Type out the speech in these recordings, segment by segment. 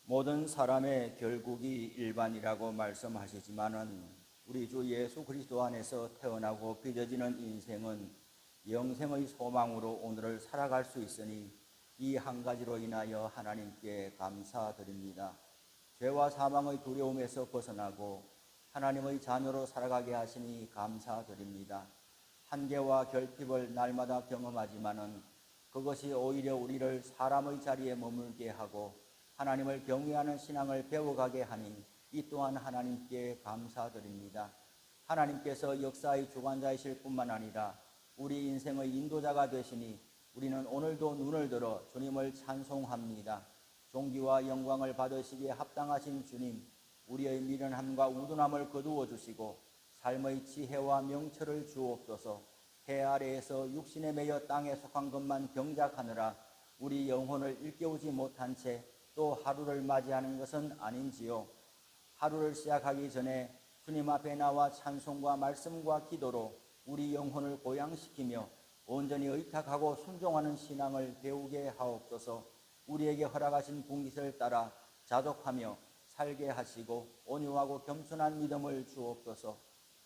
모든 사람의 결국이 일반이라고 말씀하시지만은 우리 주 예수 그리스도 안에서 태어나고 빚어지는 인생은 영생의 소망으로 오늘을 살아갈 수 있으니 이 한 가지로 인하여 하나님께 감사드립니다. 죄와 사망의 두려움에서 벗어나고 하나님의 자녀로 살아가게 하시니 감사드립니다. 한계와 결핍을 날마다 경험하지만은 그것이 오히려 우리를 사람의 자리에 머물게 하고 하나님을 경외하는 신앙을 배워가게 하니 이 또한 하나님께 감사드립니다. 하나님께서 역사의 주관자이실 뿐만 아니라 우리 인생의 인도자가 되시니 우리는 오늘도 눈을 들어 주님을 찬송합니다. 존귀와 영광을 받으시기에 합당하신 주님, 우리의 미련함과 우둔함을 거두어 주시고 삶의 지혜와 명철을 주옵소서. 해 아래에서 육신에 매여 땅에 속한 것만 경작하느라 우리 영혼을 일깨우지 못한 채 또 하루를 맞이하는 것은 아닌지요. 하루를 시작하기 전에 주님 앞에 나와 찬송과 말씀과 기도로 우리 영혼을 고양시키며 온전히 의탁하고 순종하는 신앙을 배우게 하옵소서. 우리에게 허락하신 분깃을 따라 자족하며 살게 하시고 온유하고 겸손한 믿음을 주옵소서.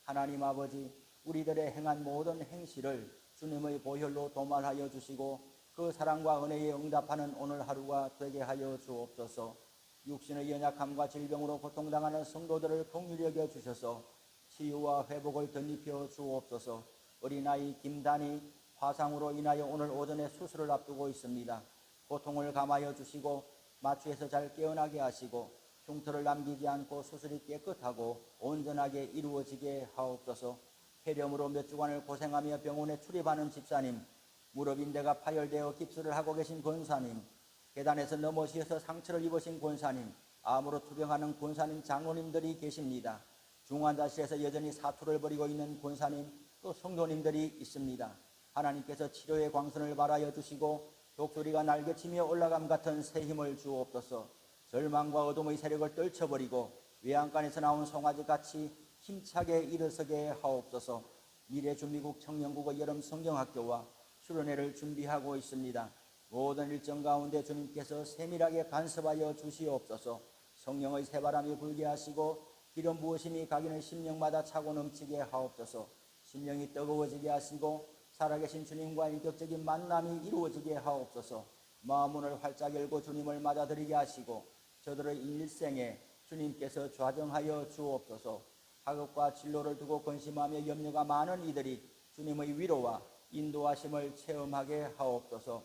하나님 아버지, 우리들의 행한 모든 행실을 주님의 보혈로 도말하여 주시고 그 사랑과 은혜에 응답하는 오늘 하루가 되게 하여 주옵소서. 육신의 연약함과 질병으로 고통당하는 성도들을 긍휼히 여겨 주셔서 치유와 회복을 덧입혀 주옵소서. 어린아이 김단이 화상으로 인하여 오늘 오전에 수술을 앞두고 있습니다. 고통을 감하여 주시고 마취에서 잘 깨어나게 하시고 흉터를 남기지 않고 수술이 깨끗하고 온전하게 이루어지게 하옵소서. 폐렴으로 몇 주간을 고생하며 병원에 출입하는 집사님, 무릎 인대가 파열되어 깁스를 하고 계신 권사님, 계단에서 넘어지셔서 상처를 입으신 권사님, 암으로 투병하는 권사님 장로님들이 계십니다. 중환자실에서 여전히 사투를 벌이고 있는 권사님, 또 성도님들이 있습니다. 하나님께서 치료의 광선을 발하여 주시고 독수리가 날개치며 올라감 같은 새 힘을 주옵소서. 절망과 어둠의 세력을 떨쳐버리고 외양간에서 나온 송아지같이 힘차게 일어서게 하옵소서. 미래준비국 청년국의 여름 성경학교와 수련회를 준비하고 있습니다. 모든 일정 가운데 주님께서 세밀하게 간섭하여 주시옵소서. 성령의 새바람이 불게 하시고 기름 부으심이 각인의 심령마다 차고 넘치게 하옵소서. 심령이 뜨거워지게 하시고 살아계신 주님과 인격적인 만남이 이루어지게 하옵소서. 마음문을 활짝 열고 주님을 맞아들이게 하시고 저들의 일생에 주님께서 좌정하여 주옵소서. 학업과 진로를 두고 근심하며 염려가 많은 이들이 주님의 위로와 인도하심을 체험하게 하옵소서.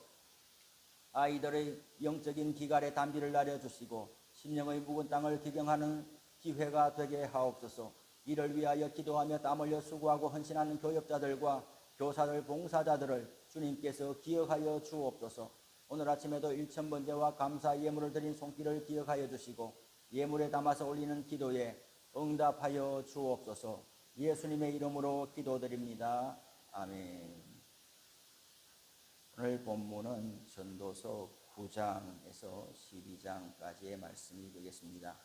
아이들의 영적인 기갈에 단비를 내려주시고 심령의 묵은 땅을 기경하는 기회가 되게 하옵소서. 이를 위하여 기도하며 땀 흘려 수고하고 헌신하는 교역자들과 교사들, 봉사자들을 주님께서 기억하여 주옵소서. 오늘 아침에도 1000번제와 감사 예물을 드린 손길을 기억하여 주시고 예물에 담아서 올리는 기도에 응답하여 주옵소서. 예수님의 이름으로 기도드립니다. 아멘. 오늘 본문은 전도서 9장에서 12장까지의 말씀이 되겠습니다.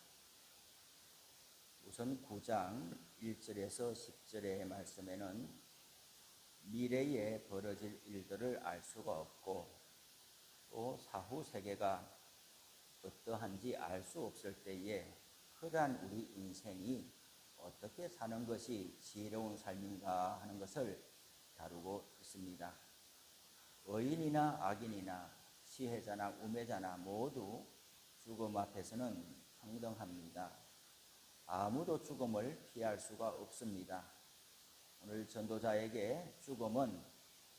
우선 9장 1절에서 10절의 말씀에는 미래에 벌어질 일들을 알 수가 없고 또 사후 세계가 어떠한지 알 수 없을 때에 그러한 우리 인생이 어떻게 사는 것이 지혜로운 삶인가 하는 것을 다루고 있습니다. 의인이나 악인이나 시혜자나 우매자나 모두 죽음 앞에서는 평등합니다. 아무도 죽음을 피할 수가 없습니다. 오늘 전도자에게 죽음은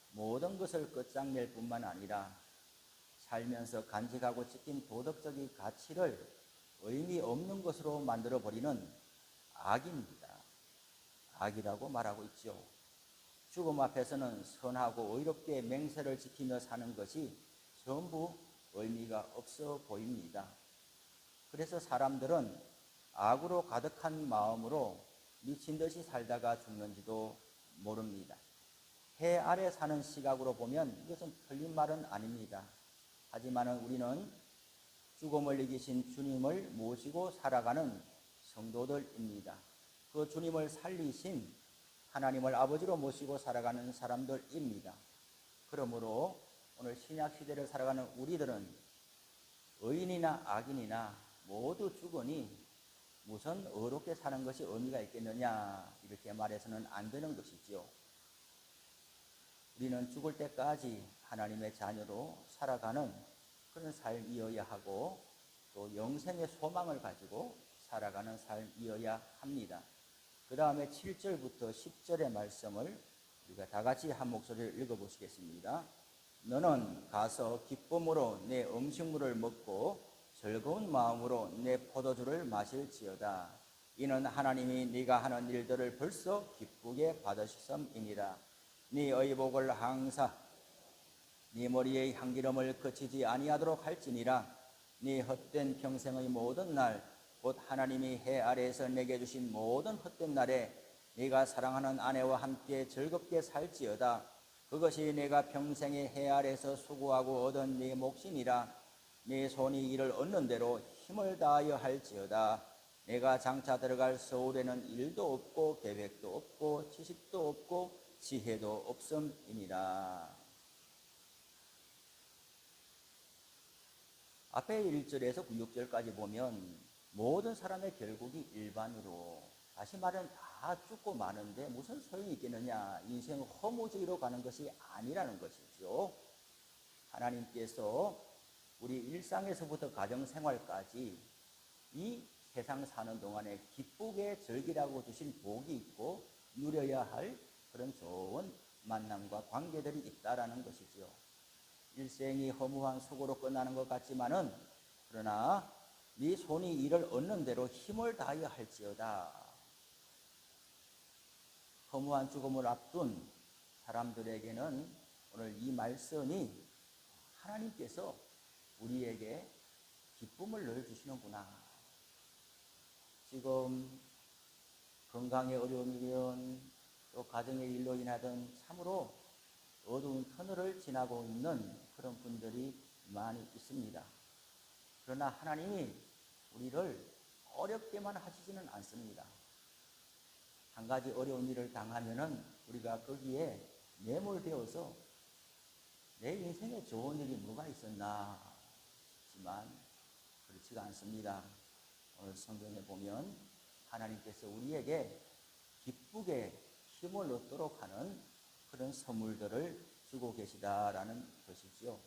모든 것을 끝장낼 뿐만 아니라 살면서 간직하고 지킨 도덕적인 가치를 의미 없는 것으로 만들어버리는 악입니다. 악이라고 말하고 있죠. 죽음 앞에서는 선하고 의롭게 맹세를 지키며 사는 것이 전부 의미가 없어 보입니다. 그래서 사람들은 악으로 가득한 마음으로 미친 듯이 살다가 죽는지도 모릅니다. 해 아래 사는 시각으로 보면 이것은 틀린 말은 아닙니다. 하지만 우리는 죽음을 이기신 주님을 모시고 살아가는 성도들입니다. 그 주님을 살리신 하나님을 아버지로 모시고 살아가는 사람들입니다. 그러므로 오늘 신약 시대를 살아가는 우리들은 의인이나 악인이나 모두 죽으니 무슨 어렵게 사는 것이 의미가 있겠느냐 이렇게 말해서는 안 되는 것이지요. 우리는 죽을 때까지 하나님의 자녀로 살아가는 그런 삶이어야 하고 또 영생의 소망을 가지고 살아가는 삶이어야 합니다. 그 다음에 7절부터 10절의 말씀을 우리가 다 같이 한 목소리를 읽어보시겠습니다. 너는 가서 기쁨으로 내 음식물을 먹고 즐거운 마음으로 내 포도주를 마실지어다. 이는 하나님이 네가 하는 일들을 벌써 기쁘게 받으셨음이니라. 네 의복을 항상 네 머리의 향기름을 그치지 아니하도록 할지니라. 네 헛된 평생의 모든 날 곧 하나님이 해 아래에서 내게 주신 모든 헛된 날에 네가 사랑하는 아내와 함께 즐겁게 살지어다. 그것이 내가 평생에 해 아래에서 수고하고 얻은 네 몫이니라. 네 손이 이를 얻는 대로 힘을 다하여 할지어다. 내가 장차 들어갈 서울에는 일도 없고 계획도 없고 지식도 없고 지혜도 없음이니라. 앞에 1절에서 6절까지 보면 모든 사람의 결국이 일반으로, 다시 말하면 다 죽고 마는데 무슨 소용이 있겠느냐, 인생은 허무주의로 가는 것이 아니라는 것이죠. 하나님께서 우리 일상에서부터 가정생활까지 이 세상 사는 동안에 기쁘게 즐기라고 주신 복이 있고 누려야 할 그런 좋은 만남과 관계들이 있다라는 것이죠. 일생이 허무한 수고로 끝나는 것 같지만은 그러나 네 손이 이를 얻는 대로 힘을 다하여 할지어다. 허무한 죽음을 앞둔 사람들에게는 오늘 이 말씀이 하나님께서 우리에게 기쁨을 늘 주시는구나. 지금 건강에 어려움이든 또 가정의 일로 인하든 참으로 어두운 터널을 지나고 있는 그런 분들이 많이 있습니다. 그러나 하나님이 우리를 어렵게만 하시지는 않습니다. 한 가지 어려운 일을 당하면은 우리가 거기에 매몰되어서 내 인생에 좋은 일이 뭐가 있었나 하지만 그렇지가 않습니다. 오늘 성경에 보면 하나님께서 우리에게 기쁘게 힘을 얻도록 하는 그런 선물들을 주고 계시다라는 것이죠.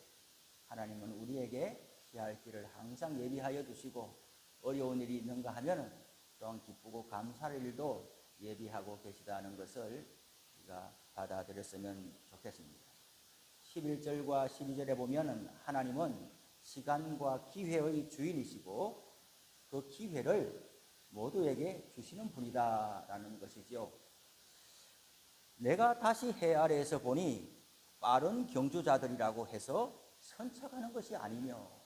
하나님은 우리에게 피할 길을 항상 예비하여 두시고 어려운 일이 있는가 하면 또한 기쁘고 감사할 일도 예비하고 계시다는 것을 우리가 받아들였으면 좋겠습니다. 11절과 12절에 보면 하나님은 시간과 기회의 주인이시고 그 기회를 모두에게 주시는 분이다라는 것이죠. 내가 다시 해 아래에서 보니 빠른 경주자들이라고 해서 선착하는 것이 아니며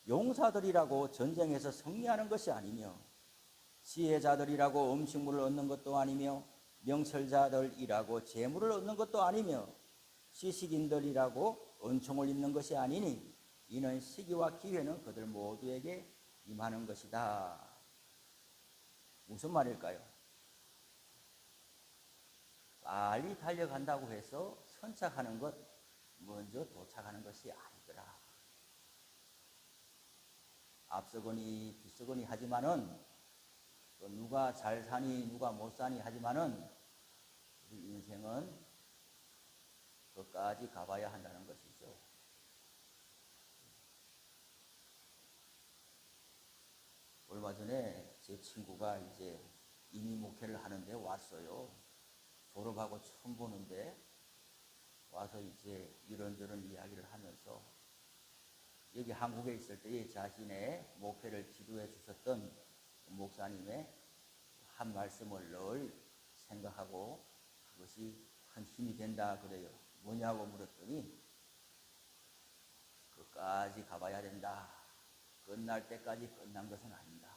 용사들이라고 전쟁에서 승리하는 것이 아니며 지혜자들이라고 음식물을 얻는 것도 아니며 명철자들이라고 재물을 얻는 것도 아니며 지식인들이라고 은총을 입는 것이 아니니 이는 시기와 기회는 그들 모두에게 임하는 것이다. 무슨 말일까요? 빨리 달려간다고 해서 선착하는 것, 먼저 도착하는 것이 아니더라. 앞서거니 뒤서거니 하지만은 또 누가 잘 사니 누가 못 사니 하지만은 우리 인생은 끝까지 가봐야 한다는 것이죠. 얼마 전에 제 친구가 이제 이민 목회를 하는데 왔어요. 졸업하고 처음 보는데 와서 이제 이런저런 이야기를 하면서 여기 한국에 있을 때 자신의 목회를 지도해 주셨던 목사님의 한 말씀을 늘 생각하고 그것이 큰 힘이 된다 그래요. 뭐냐고 물었더니 끝까지 가봐야 된다. 끝날 때까지 끝난 것은 아니다.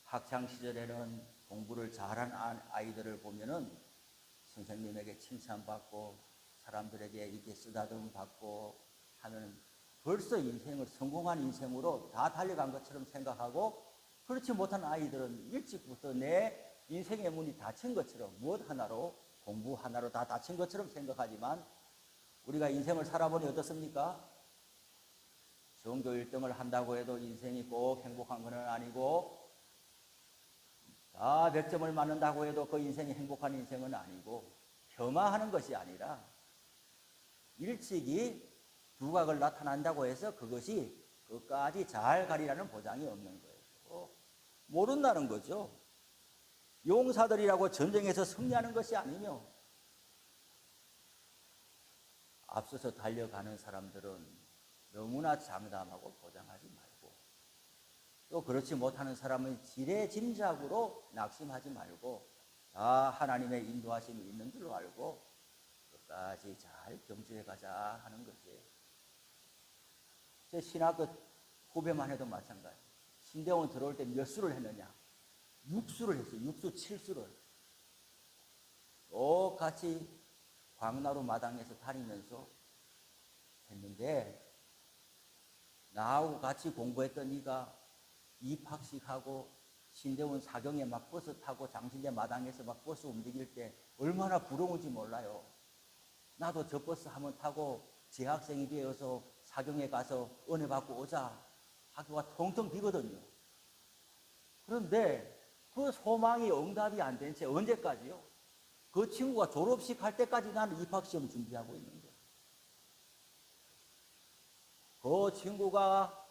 학창시절에는 공부를 잘한 아이들을 보면은 선생님에게 칭찬받고 사람들에게 이렇게 쓰다듬 받고 하면 벌써 인생을 성공한 인생으로 다 달려간 것처럼 생각하고, 그렇지 못한 아이들은 일찍부터 내 인생의 문이 닫힌 것처럼, 무엇 하나로, 공부 하나로 다 닫힌 것처럼 생각하지만 우리가 인생을 살아보니 어떻습니까? 전교 1등을 한다고 해도 인생이 꼭 행복한 건 아니고, 다 100점을 맞는다고 해도 그 인생이 행복한 인생은 아니고, 폄하하는 것이 아니라 일찍이 두각을 나타난다고 해서 그것이 끝까지 잘 가리라는 보장이 없는 거예요. 모른다는 거죠. 용사들이라고 전쟁에서 승리하는 것이 아니며, 앞서서 달려가는 사람들은 너무나 장담하고 보장하지 말고, 또 그렇지 못하는 사람은 지레짐작으로 낙심하지 말고 다 하나님의 인도하심이 있는 줄로 알고 끝까지 잘 경주해 가자 하는 것이에요. 제 신학교 후배만 해도 마찬가지. 신대원 들어올 때 몇 수를 했느냐? 6수를 했어요. 6수 7수를. 똑같이 광나루 마당에서 다니면서 했는데, 나하고 같이 공부했던 이가 입학식하고 신대원 사경에 막 버스 타고 장신대 마당에서 막 버스 움직일 때 얼마나 부러운지 몰라요. 나도 저 버스 한번 타고 재학생이 되어서 사경에 가서 은혜 받고 오자. 학교가 텅텅 비거든요. 그런데 그 소망이 응답이 안 된 채 언제까지요? 그 친구가 졸업식 할 때까지 나는 입학시험 준비하고 있는 거예요. 그 친구가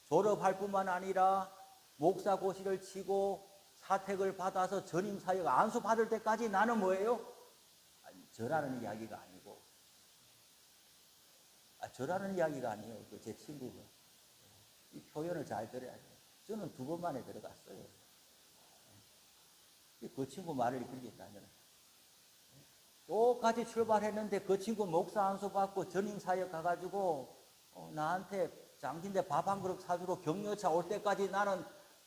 졸업할 뿐만 아니라 목사고시를 치고 사택을 받아서 전임사역 안수 받을 때까지 나는 뭐예요? 아니, 저라는 이야기가 아니고, 저라는 이야기가 아니에요. 제 친구가. 이 표현을 잘 들어야 돼요. 저는 2번 만에 들어갔어요. 그 친구 말을 그렇게 했다면, 똑같이 출발했는데 그 친구 목사 안수 받고 전임사역 가가지고 나한테 장신대 밥 한 그릇 사주러 격려차 올 때까지 나는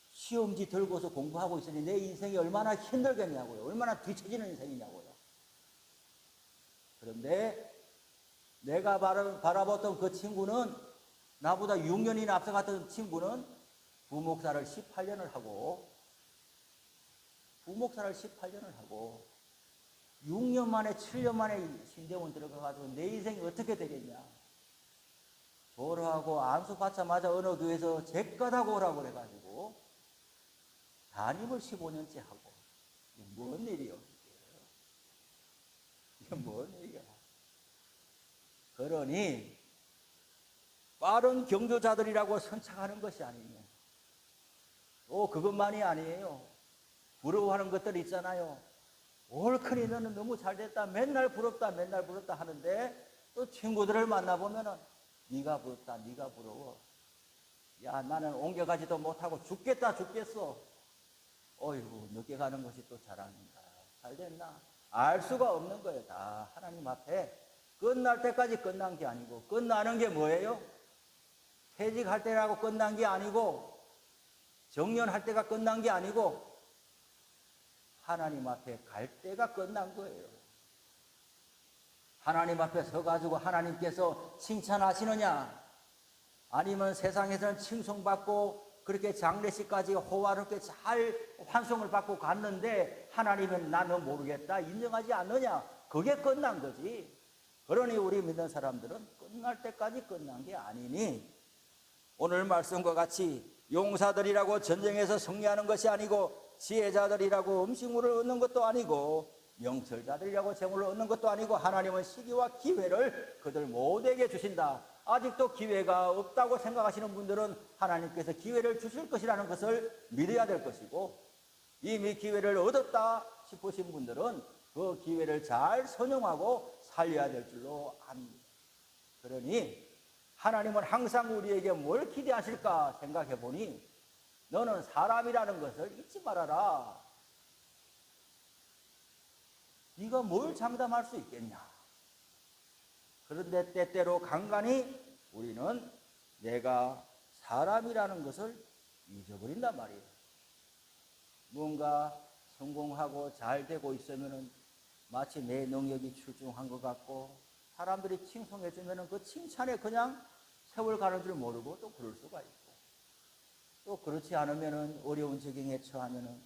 시험지 들고서 공부하고 있으니 내 인생이 얼마나 힘들겠냐고요. 얼마나 뒤처지는 인생이냐고요. 그런데 내가 바라봤던 그 친구는, 나보다 6년이나 앞서갔던 친구는 부목사를 18년을 하고 6년 만에 7년 만에 신대원 들어가가지고 내 인생이 어떻게 되겠냐. 졸업하고 안수 받자마자 어느 교회에서 제껏하고 오라고 그래가지고 담임을 15년째 하고. 이게 뭔 일이요? 이게 뭔 일이야? 그러니 빠른 경조자들이라고 선창하는 것이 아니에요. 또 그것만이 아니에요. 부러워하는 것들 있잖아요. 옳거니 너는 너무 잘됐다, 맨날 부럽다 하는데, 또 친구들을 만나보면은 네가 부럽다, 네가 부러워. 야, 나는 옮겨가지도 못하고 죽겠어. 어이구, 늦게 가는 것이 또 자랑인가. 잘됐나? 알 수가 없는 거예요. 다 하나님 앞에 끝날 때까지 끝난 게 아니고, 끝나는 게 뭐예요? 퇴직할 때라고 끝난 게 아니고, 정년할 때가 끝난 게 아니고, 하나님 앞에 갈 때가 끝난 거예요. 하나님 앞에 서가지고 하나님께서 칭찬하시느냐? 아니면 세상에서는 칭송받고 그렇게 장례식까지 호화롭게 잘 환송을 받고 갔는데 하나님은 나는 모르겠다 인정하지 않느냐? 그게 끝난 거지. 그러니 우리 믿는 사람들은 끝날 때까지 끝난 게 아니니, 오늘 말씀과 같이 용사들이라고 전쟁에서 승리하는 것이 아니고, 지혜자들이라고 음식물을 얻는 것도 아니고, 명철자들이라고 재물을 얻는 것도 아니고, 하나님은 시기와 기회를 그들 모두에게 주신다. 아직도 기회가 없다고 생각하시는 분들은 하나님께서 기회를 주실 것이라는 것을 믿어야 될 것이고, 이미 기회를 얻었다 싶으신 분들은 그 기회를 잘 선용하고 살려야 될 줄로 압니다. 그러니 하나님은 항상 우리에게 뭘 기대하실까 생각해 보니, 너는 사람이라는 것을 잊지 말아라. 네가 뭘 장담할 수 있겠냐. 그런데 때때로 간간히 우리는 내가 사람이라는 것을 잊어버린단 말이에요. 뭔가 성공하고 잘 되고 있으면 마치 내 능력이 출중한 것 같고, 사람들이 칭송해 주면 그 칭찬에 그냥 세월 가는 줄 모르고 또 그럴 수가 있고, 또 그렇지 않으면 어려운 적용에 처하면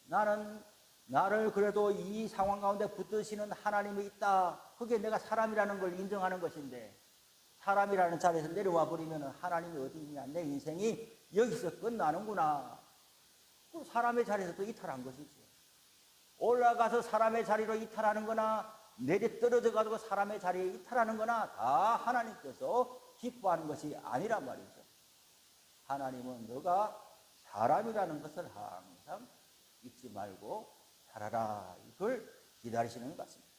나는 나를 그래도 이 상황 가운데 붙드시는 하나님이 있다. 그게 내가 사람이라는 걸 인정하는 것인데, 사람이라는 자리에서 내려와 버리면 하나님이 어디 있냐, 내 인생이 여기서 끝나는구나. 사람의 자리에서 또 이탈한 것이지. 올라가서 사람의 자리로 이탈하는 거나 내려 떨어져 가지고 사람의 자리에 이탈하는 거나 다 하나님께서 기뻐하는 것이 아니란 말이죠. 하나님은 너가 사람이라는 것을 항상 잊지 말고 살아라, 이걸 기다리시는 것 같습니다.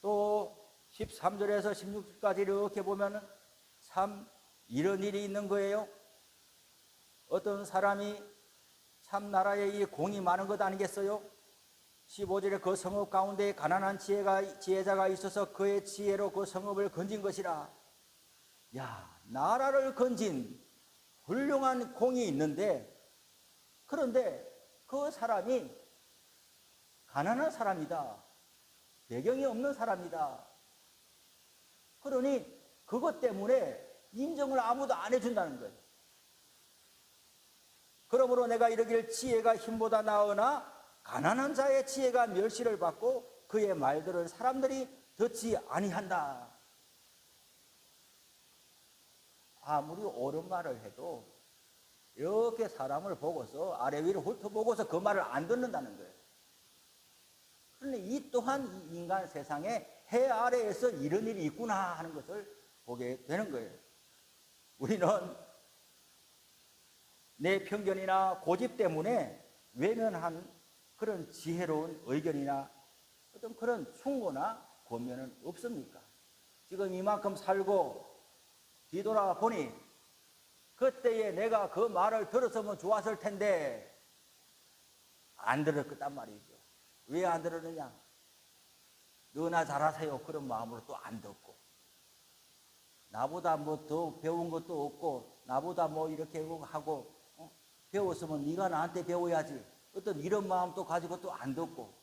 또 13절에서 16절까지 이렇게 보면 참 이런 일이 있는 거예요. 어떤 사람이 참 나라에 이 공이 많은 것 아니겠어요? 15절에 그 성읍 가운데 가난한 지혜자가 있어서 그의 지혜로 그 성읍을 건진 것이라. 야, 나라를 건진 훌륭한 공이 있는데, 그런데 그 사람이 가난한 사람이다, 배경이 없는 사람이다. 그러니 그것 때문에 인정을 아무도 안 해준다는 거예요. 그러므로 내가 이르기를 지혜가 힘보다 나으나 가난한 자의 지혜가 멸시를 받고 그의 말들을 사람들이 듣지 아니한다. 아무리 옳은 말을 해도 이렇게 사람을 보고서 아래 위를 훑어보고서 그 말을 안 듣는다는 거예요. 그런데 이 또한 인간 세상에 해 아래에서 이런 일이 있구나 하는 것을 보게 되는 거예요. 우리는 내 편견이나 고집 때문에 외면한 그런 지혜로운 의견이나 어떤 그런 충고나 권면은 없습니까? 지금 이만큼 살고 뒤돌아보니 그때에 내가 그 말을 들었으면 좋았을 텐데 안 들었단 말이죠. 왜 안 들었느냐? 너나 잘하세요, 그런 마음으로 또 안 듣고, 나보다 뭐 더 배운 것도 없고 나보다 뭐 이렇게 하고 배웠으면 네가 나한테 배워야지, 어떤 이런 마음도 가지고 또 안 듣고,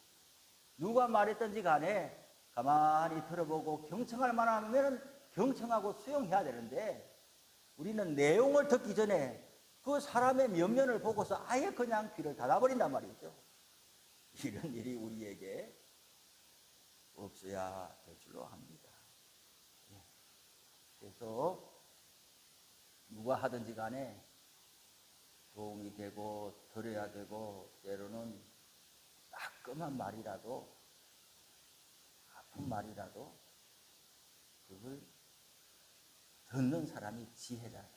누가 말했든지 간에 가만히 들어보고 경청할 만하면 경청하고 수용해야 되는데, 우리는 내용을 듣기 전에 그 사람의 면면을 보고서 아예 그냥 귀를 닫아버린단 말이죠. 이런 일이 우리에게 없어야 될 줄로 합니다. 그래서 누가 하든지 간에 도움이 되고 들어야 되고, 때로는 따끔한 말이라도, 아픈 말이라도 그걸 듣는 사람이 지혜자다.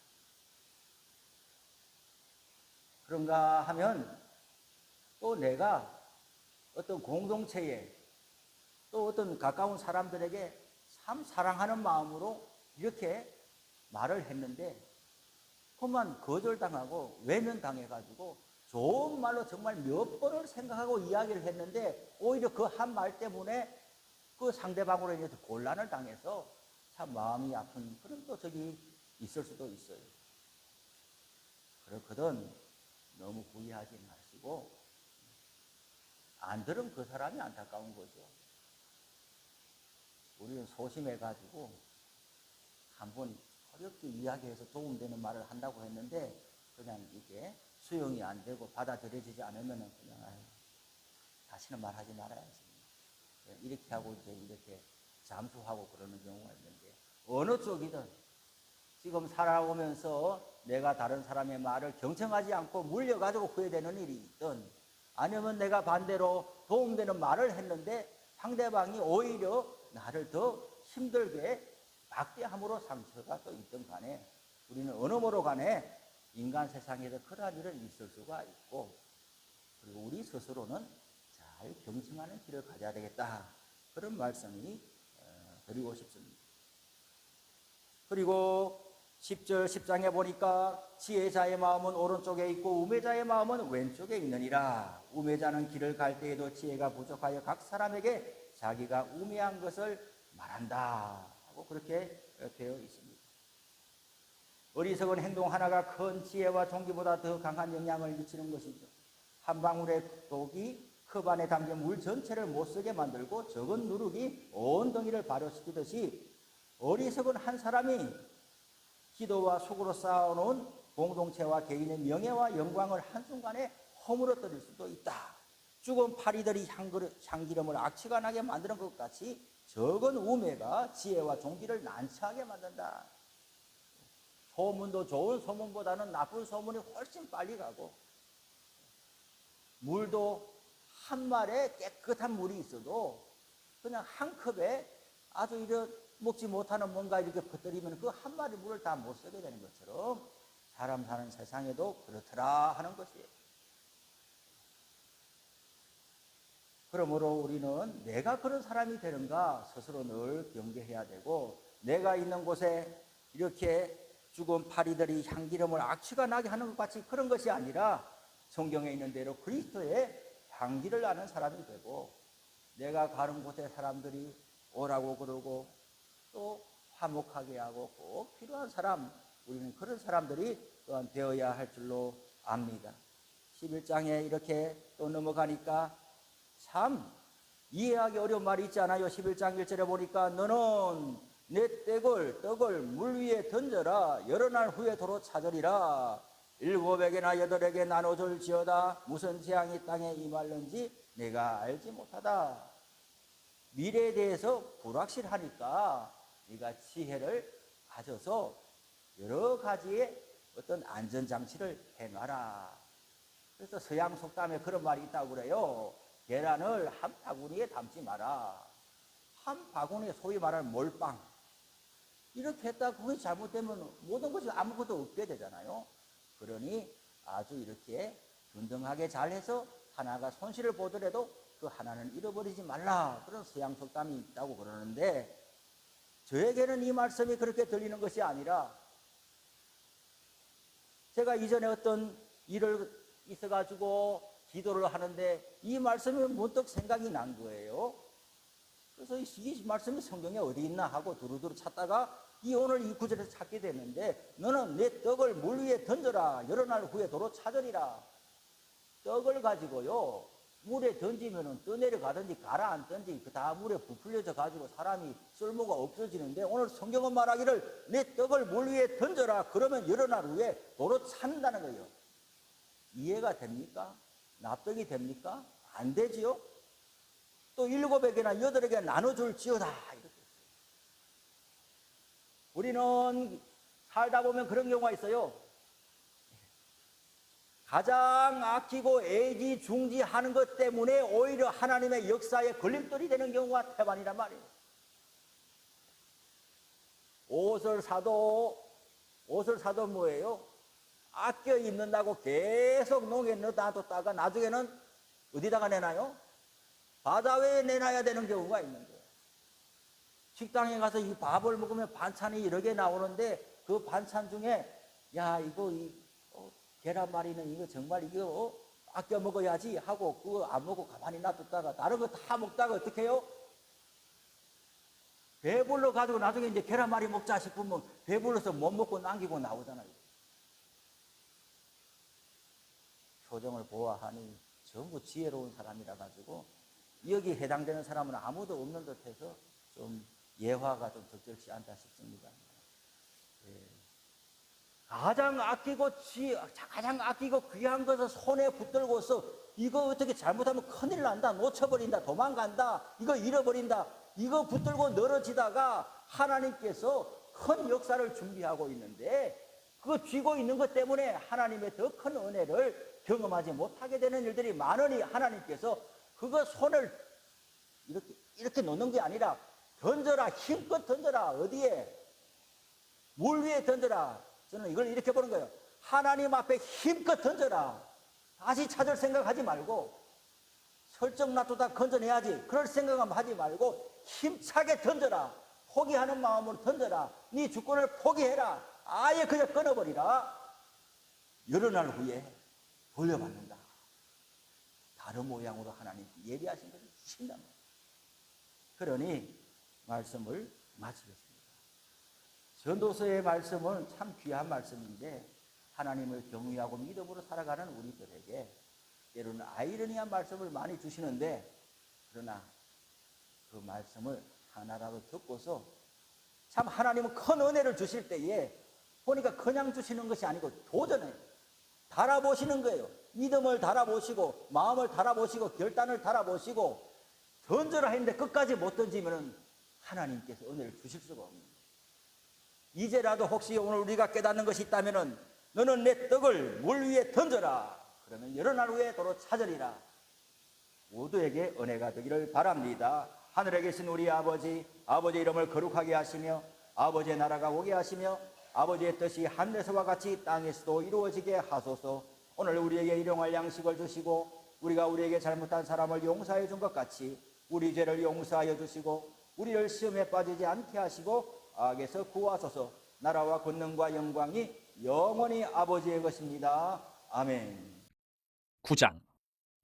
그런가 하면 또 내가 어떤 공동체에 또 어떤 가까운 사람들에게 참 사랑하는 마음으로 이렇게 말을 했는데 그만 거절당하고 외면당해가지고 좋은 말로 정말 몇 번을 생각하고 이야기를 했는데 오히려 그 한 말 때문에 그 상대방으로 인해서 곤란을 당해서 참 마음이 아픈 그런 또 적이 있을 수도 있어요. 그렇거든 너무 구애하지 마시고, 안 들은 그 사람이 안타까운 거죠. 우리는 소심해가지고 한번 어렵게 이야기해서 도움되는 말을 한다고 했는데 그냥 이게 수용이 안 되고 받아들여지지 않으면 그냥 다시는 말하지 말아야지, 이렇게 하고 이제 이렇게 잠수하고 그러는 경우가 있는데, 어느 쪽이든 지금 살아오면서 내가 다른 사람의 말을 경청하지 않고 물려가지고 후회되는 일이 있든, 아니면 내가 반대로 도움되는 말을 했는데 상대방이 오히려 나를 더 힘들게 막대함으로 상처가 또 있든 간에, 우리는 어느 모로 간에 인간 세상에서 그러한 일은 있을 수가 있고, 그리고 우리 스스로는 잘 경청하는 길을 가져야 되겠다, 그런 말씀이 드리고 싶습니다. 그리고 10절 10장에 보니까 지혜자의 마음은 오른쪽에 있고 우매자의 마음은 왼쪽에 있느니라. 우매자는 길을 갈 때에도 지혜가 부족하여 각 사람에게 자기가 우매한 것을 말한다 하고 그렇게 되어 있습니다. 어리석은 행동 하나가 큰 지혜와 종기보다 더 강한 영향을 미치는 것이죠. 한 방울의 독이 컵 안에 담긴 물 전체를 못쓰게 만들고 적은 누룩이 온 덩이를 발효시키듯이 어리석은 한 사람이 기도와 속으로 쌓아놓은 공동체와 개인의 명예와 영광을 한순간에 허물어뜨릴 수도 있다. 죽은 파리들이 향기름을 악취가 나게 만드는 것 같이 적은 우매가 지혜와 종기를 난처하게 만든다. 소문도 좋은 소문보다는 나쁜 소문이 훨씬 빨리 가고, 물도 한 말에 깨끗한 물이 있어도 그냥 한 컵에 아주 이런 먹지 못하는 뭔가 이렇게 퍼뜨리면 그 한 마리 물을 다 못 쓰게 되는 것처럼 사람 사는 세상에도 그렇더라 하는 것이에요. 그러므로 우리는 내가 그런 사람이 되는가 스스로 늘 경계해야 되고, 내가 있는 곳에 이렇게 죽은 파리들이 향기름을 악취가 나게 하는 것 같이 그런 것이 아니라 성경에 있는 대로 그리스도의 향기를 나는 사람이 되고, 내가 가는 곳에 사람들이 오라고 그러고 또 화목하게 하고 꼭 필요한 사람, 우리는 그런 사람들이 또한 되어야 할 줄로 압니다. 11장에 이렇게 또 넘어가니까 참 이해하기 어려운 말이 있지 않아요? 11장 1절에 보니까 너는 내 떡을 물 위에 던져라. 여러 날 후에 도로 찾으리라. 7에게나 8에게 나눠줄지어다. 무슨 재앙이 땅에 임할는지 내가 알지 못하다. 미래에 대해서 불확실하니까 네가 지혜를 가져서 여러 가지의 어떤 안전장치를 해놔라. 그래서 서양 속담에 그런 말이 있다고 그래요. 계란을 한 바구니에 담지 마라. 한 바구니에 소위 말하는 몰빵. 이렇게 했다가 그것이 잘못되면 모든 것이 아무것도 없게 되잖아요. 그러니 아주 이렇게 균등하게 잘해서 하나가 손실을 보더라도 그 하나는 잃어버리지 말라. 그런 서양 속담이 있다고 그러는데, 저에게는 이 말씀이 그렇게 들리는 것이 아니라, 제가 이전에 어떤 일을 있어가지고 기도를 하는데 이 말씀이 문득 생각이 난 거예요. 그래서 이 말씀이 성경에 어디 있나 하고 두루두루 찾다가 오늘 이 구절에서 찾게 됐는데, 너는 내 떡을 물 위에 던져라. 여러 날 후에 도로 찾으리라. 떡을 가지고요, 물에 던지면은 떠내려가든지 가라앉든지 그 다 물에 부풀려져 가지고 사람이 쓸모가 없어지는데, 오늘 성경은 말하기를 내 떡을 물 위에 던져라. 그러면 여러 날 후에 도로 찾는다는 거예요. 이해가 됩니까? 납득이 됩니까? 안 되지요? 또 7에게나 8에게 나눠줄지어다. 이렇게. 우리는 살다 보면 그런 경우가 있어요. 가장 아끼고 애지중지하는 것 때문에 오히려 하나님의 역사에 걸림돌이 되는 경우가 태반이란 말이에요. 옷을 사도 뭐예요? 아껴 입는다고 계속 농에 넣어뒀다가 나중에는 어디다가 내놔요? 바다위에 내놔야 되는 경우가 있는 거예요. 식당에 가서 이 밥을 먹으면 반찬이 여러 개 나오는데 그 반찬 중에 야 이거 계란말이는 이거 정말 이거 아껴 먹어야지 하고 그거 안 먹고 가만히 놔뒀다가 다른 거 다 먹다가 어떻게 해요? 배불러 가지고 나중에 이제 계란말이 먹자 싶으면 배불러서 못 먹고 남기고 나오잖아요. 표정을 보아하니 전부 지혜로운 사람이라 가지고 여기 해당되는 사람은 아무도 없는 듯해서 좀 예화가 좀 적절치 않다 싶습니다. 예. 가장 아끼고 귀한 것을 손에 붙들고서 이거 어떻게 잘못하면 큰일 난다, 놓쳐버린다, 도망간다, 이거 잃어버린다, 이거 붙들고 늘어지다가 하나님께서 큰 역사를 준비하고 있는데 그거 쥐고 있는 것 때문에 하나님의 더 큰 은혜를 경험하지 못하게 되는 일들이 많으니 하나님께서 그거 손을 이렇게 놓는 게 아니라 던져라, 힘껏 던져라. 어디에? 물 위에 던져라. 저는 이걸 이렇게 보는 거예요. 하나님 앞에 힘껏 던져라. 다시 찾을 생각하지 말고 설정 놔두다 건져내야지 그럴 생각은 하지 말고 힘차게 던져라. 포기하는 마음으로 던져라. 네 주권을 포기해라. 아예 그냥 끊어버리라. 여러 날 후에 돌려받는다. 다른 모양으로 하나님 예비하신 것을 주신단 말이에요. 그러니 말씀을 마치겠습니다. 전도서의 말씀은 참 귀한 말씀인데 하나님을 경외하고 믿음으로 살아가는 우리들에게 때로는 아이러니한 말씀을 많이 주시는데, 그러나 그 말씀을 하나라도 듣고서 참 하나님은 큰 은혜를 주실 때에 보니까 그냥 주시는 것이 아니고 도전해 달아보시는 거예요. 믿음을 달아보시고 마음을 달아보시고 결단을 달아보시고 던져라 했는데 끝까지 못 던지면 하나님께서 은혜를 주실 수가 없습니다. 이제라도 혹시 오늘 우리가 깨닫는 것이 있다면 너는 내 떡을 물 위에 던져라. 그러면 여러 날 후에 도로 찾으리라. 모두에게 은혜가 되기를 바랍니다. 하늘에 계신 우리 아버지, 아버지의 이름을 거룩하게 하시며 아버지의 나라가 오게 하시며 아버지의 뜻이 하늘에서와 같이 땅에서도 이루어지게 하소서. 오늘 우리에게 일용할 양식을 주시고 우리가 우리에게 잘못한 사람을 용서해 준 것 같이 우리 죄를 용서하여 주시고 우리를 시험에 빠지지 않게 하시고 악에서 구하소서. 나라와 권능과 영광이 영원히 아버지의 것입니다. 아멘. 9장.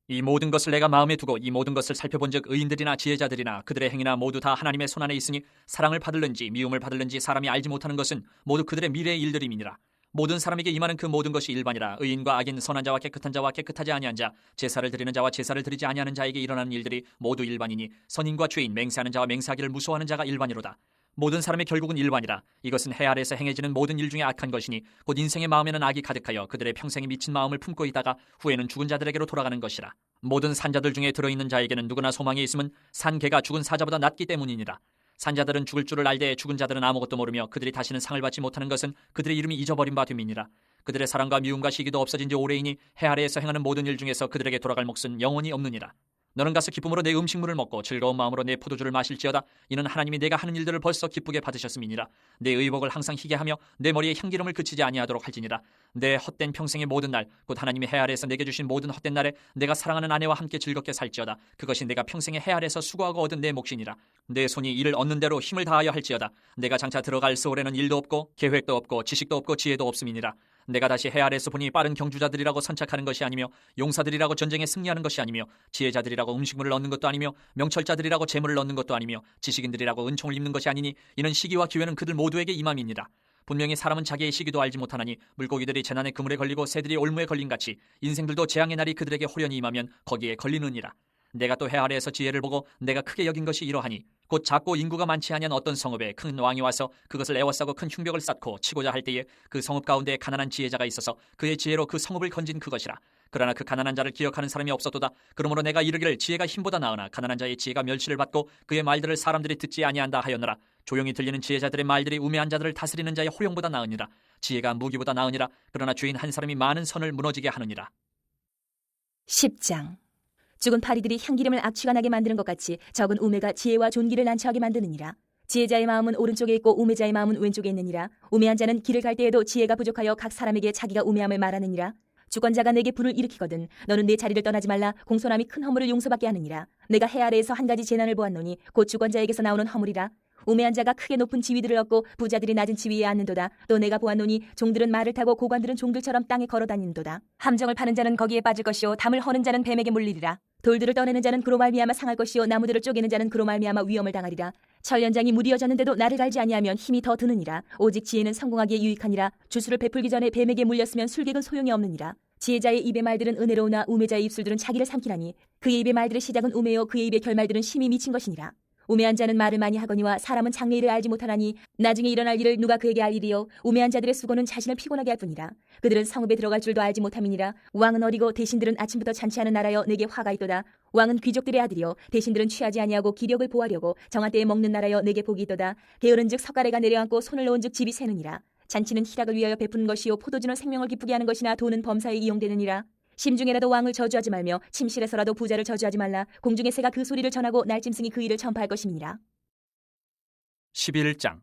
이 모든 것을 내가 마음에 두고 이 모든 것을 살펴본즉 의인들이나 지혜자들이나 그들의 행위나 모두 다 하나님의 손안에 있으니 사랑을 받을는지 미움을 받을는지 사람이 알지 못하는 것은 모두 그들의 미래의 일들임이니라. 모든 사람에게 임하는 그 모든 것이 일반이라. 의인과 악인, 선한 자와 깨끗한 자와 깨끗하지 아니한 자, 제사를 드리는 자와 제사를 드리지 아니하는 자에게 일어나는 일들이 모두 일반이니 선인과 죄인, 맹세하는 자와 맹세하기를 무서워하는 자가 일반이로다. 모든 사람의 결국은 일반이라. 이것은 해 아래에서 행해지는 모든 일 중에 악한 것이니 곧 인생의 마음에는 악이 가득하여 그들의 평생에 미친 마음을 품고 있다가 후에는 죽은 자들에게로 돌아가는 것이라. 모든 산자들 중에 들어있는 자에게는 누구나 소망이 있음은 산 개가 죽은 사자보다 낫기 때문이니라. 산자들은 죽을 줄을 알되 죽은 자들은 아무것도 모르며 그들이 다시는 상을 받지 못하는 것은 그들의 이름이 잊어버린 바 됨이니라. 그들의 사랑과 미움과 시기도 없어진 지 오래이니 해 아래에서 행하는 모든 일 중에서 그들에게 돌아갈 몫은 영원히 없느니라. 너는 가서 기쁨으로 내 음식물을 먹고 즐거운 마음으로 내 포도주를 마실지어다. 이는 하나님이 내가 하는 일들을 벌써 기쁘게 받으셨음이니라. 내 의복을 항상 희게 하며 내 머리에 향기름을 그치지 아니하도록 할지니라. 내 헛된 평생의 모든 날 곧 하나님이 해 아래에서 내게 주신 모든 헛된 날에 내가 사랑하는 아내와 함께 즐겁게 살지어다. 그것이 내가 평생에 해 아래에서 수고하고 얻은 내 몫이니라. 내 손이 이를 얻는 대로 힘을 다하여 할지어다. 내가 장차 들어갈 세월에는 일도 없고 계획도 없고 지식도 없고 지혜도 없음이니라. 내가 다시 해 아래에서 보니 빠른 경주자들이라고 선착하는 것이 아니며 용사들이라고 전쟁에 승리하는 것이 아니며 지혜자들이라고 음식물을 얻는 것도 아니며 명철자들이라고 재물을 얻는 것도 아니며 지식인들이라고 은총을 입는 것이 아니니 이는 시기와 기회는 그들 모두에게 임함이니라. 분명히 사람은 자기의 시기도 알지 못하나니 물고기들이 재난의 그물에 걸리고 새들이 올무에 걸린 같이 인생들도 재앙의 날이 그들에게 호련히 임하면 거기에 걸리느니라. 내가 또 해 아래에서 지혜를 보고 내가 크게 여긴 것이 이러하니 곧 작고 인구가 많지 아니한 어떤 성읍에 큰 왕이 와서 그것을 에워싸고 큰 흉벽을 쌓고 치고자 할 때에 그 성읍 가운데 가난한 지혜자가 있어서 그의 지혜로 그 성읍을 건진 그것이라. 그러나 그 가난한 자를 기억하는 사람이 없었도다. 그러므로 내가 이르기를 지혜가 힘보다 나으나 가난한 자의 지혜가 멸시를 받고 그의 말들을 사람들이 듣지 아니한다 하였노라. 조용히 들리는 지혜자들의 말들이 우매한 자들을 다스리는 자의 호령보다 나으니라. 지혜가 무기보다 나으니라. 그러나 죄인 한 사람이 많은 선을 무너지게 하느니라. 10장. 죽은 파리들이 향기름을 악취가 나게 만드는 것 같이 적은 우매가 지혜와 존귀를 난처하게 만드느니라. 지혜자의 마음은 오른쪽에 있고 우매자의 마음은 왼쪽에 있느니라. 우매한 자는 길을 갈 때에도 지혜가 부족하여 각 사람에게 자기가 우매함을 말하느니라. 주권자가 내게 불을 일으키거든 너는 내 자리를 떠나지 말라. 공손함이 큰 허물을 용서받게 하느니라. 내가 해 아래에서 한 가지 재난을 보았노니 곧 주권자에게서 나오는 허물이라. 우매한 자가 크게 높은 지위들을 얻고 부자들이 낮은 지위에 앉는도다. 또 내가 보았노니 종들은 말을 타고 고관들은 종들처럼 땅에 걸어다니는도다. 함정을 파는 자는 거기에 빠질 것이요 담을 허는 자는 뱀에게 물리리라. 돌들을 떠내는 자는 그로 말미암아 상할 것이요 나무들을 쪼개는 자는 그로 말미암아 위험을 당하리라. 철연장이 무디어졌는데도 나를 갈지 아니하면 힘이 더 드느니라. 오직 지혜는 성공하기에 유익하니라. 주술을 베풀기 전에 뱀에게 물렸으면 술객은 소용이 없느니라. 지혜자의 입의 말들은 은혜로우나 우매자의 입술들은 자기를 삼키라니. 그의 입의 말들의 시작은 우매요 그의 입의 결말들은 심히 미친 것이니라. 우매한 자는 말을 많이 하거니와 사람은 장래일을 알지 못하나니 나중에 일어날 일을 누가 그에게 알 일이요. 우매한 자들의 수고는 자신을 피곤하게 할 뿐이라. 그들은 성읍에 들어갈 줄도 알지 못함이니라. 왕은 어리고 대신들은 아침부터 잔치하는 나라여 내게 화가 있도다. 왕은 귀족들의 아들이요 대신들은 취하지 아니하고 기력을 보하려고 정한 때에 먹는 나라여 내게 복이 있도다. 게으른즉 석 가래가 내려앉고 손을 놓은즉 집이 새느니라. 잔치는 희락을 위하여 베푸는 것이요 포도주는 생명을 기쁘게 하는 것이나 돈은 범사에 이용되느니라. 심중에라도 왕을 저주하지 말며 침실에서라도 부자를 저주하지 말라. 공중의 새가 그 소리를 전하고 날짐승이 그 일을 전파할 것임이니라. 11장.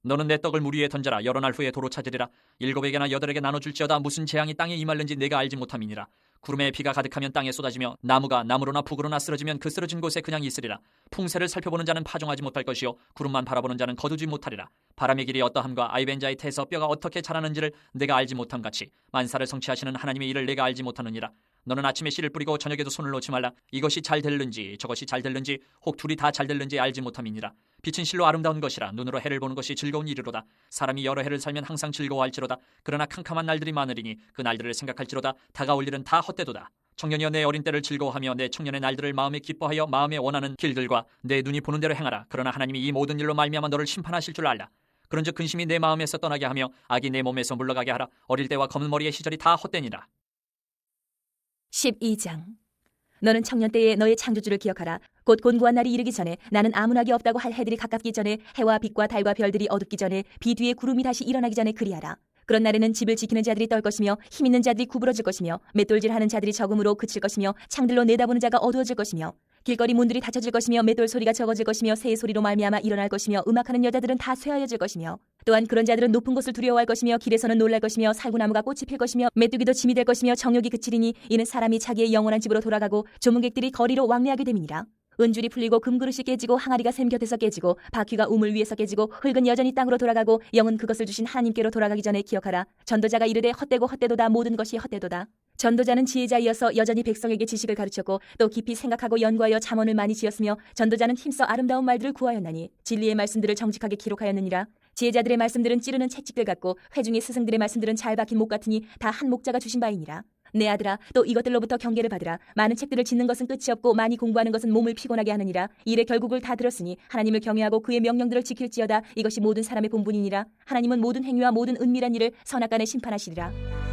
너는 내 떡을 물 위에 던져라. 여러 날 후에 도로 찾으리라. 7에게나 8에게 나눠줄지어다. 무슨 재앙이 땅에 임할는지 내가 알지 못함이니라. 구름에 비가 가득하면 땅에 쏟아지며 나무가 나무로나 북으로나 쓰러지면 그 쓰러진 곳에 그냥 있으리라. 풍새를 살펴보는 자는 파종하지 못할 것이요 구름만 바라보는 자는 거두지 못하리라. 바람의 길이 어떠함과 아이벤자의 태에서 뼈가 어떻게 자라는지를 내가 알지 못함 같이 만사를 성취하시는 하나님의 일을 내가 알지 못하느니라. 너는 아침에 씨를 뿌리고 저녁에도 손을 놓지 말라. 이것이 잘 될는지 저것이 잘 될는지 혹 둘이 다 잘 될는지 알지 못함이니라. 빛은 실로 아름다운 것이라. 눈으로 해를 보는 것이 즐거운 일이로다. 사람이 여러 해를 살면 항상 즐거워할지로다. 그러나 캄캄한 날들이 많으리니 그 날들을 생각할지로다. 다가올 일은 다 헛되도다. 청년이여 내 어린 때를 즐거워하며 내 청년의 날들을 마음에 기뻐하여 마음에 원하는 길들과 내 눈이 보는 대로 행하라. 그러나 하나님이 이 모든 일로 말미암아 너를 심판하실 줄 알라. 그런즉 근심이 내 마음에서 떠나게 하며 악이 내 몸에서 물러가게 하라. 어릴 때와 검은 머리의 시절이 다 헛되니라. 12장. 너는 청년 때에 너의 창조주를 기억하라. 곧 곤고한 날이 이르기 전에 나는 아무나기 없다고 할 해들이 가깝기 전에 해와 빛과 달과 별들이 어둡기 전에 비 뒤에 구름이 다시 일어나기 전에 그리하라. 그런 날에는 집을 지키는 자들이 떨 것이며 힘 있는 자들이 구부러질 것이며 맷돌질하는 자들이 적음으로 그칠 것이며 창들로 내다보는 자가 어두워질 것이며 길거리 문들이 닫혀질 것이며 맷돌 소리가 적어질 것이며 새 소리로 말미암아 일어날 것이며 음악하는 여자들은 다 쇠하여질 것이며 또한 그런 자들은 높은 곳을 두려워할 것이며 길에서는 놀랄 것이며 살구나무가 꽃이 필 것이며 메뚜기도 짐이 될 것이며 정욕이 그치리니 이는 사람이 자기의 영원한 집으로 돌아가고 조문객들이 거리로 왕래하게 됨이니라. 은줄이 풀리고 금그릇이 깨지고 항아리가 샘 곁에서 깨지고 바퀴가 우물 위에서 깨지고 흙은 여전히 땅으로 돌아가고 영은 그것을 주신 하나님께로 돌아가기 전에 기억하라. 전도자가 이르되 헛되고 헛되도다. 모든 것이 헛되도다. 전도자는 지혜자이어서 여전히 백성에게 지식을 가르쳤고 또 깊이 생각하고 연구하여 잠언을 많이 지었으며 전도자는 힘써 아름다운 말들을 구하였나니 진리의 말씀들을 정직하게 기록하였느니라. 지혜자들의 말씀들은 찌르는 채찍들 같고 회중의 스승들의 말씀들은 잘 박힌 목 같으니 다 한 목자가 주신 바이니라. 내 아들아, 또 이것들로부터 경계를 받으라. 많은 책들을 짓는 것은 끝이 없고 많이 공부하는 것은 몸을 피곤하게 하느니라. 일의 결국을 다 들었으니 하나님을 경외하고 그의 명령들을 지킬지어다. 이것이 모든 사람의 본분이니라. 하나님은 모든 행위와 모든 은밀한 일을 선악간에 심판하시리라.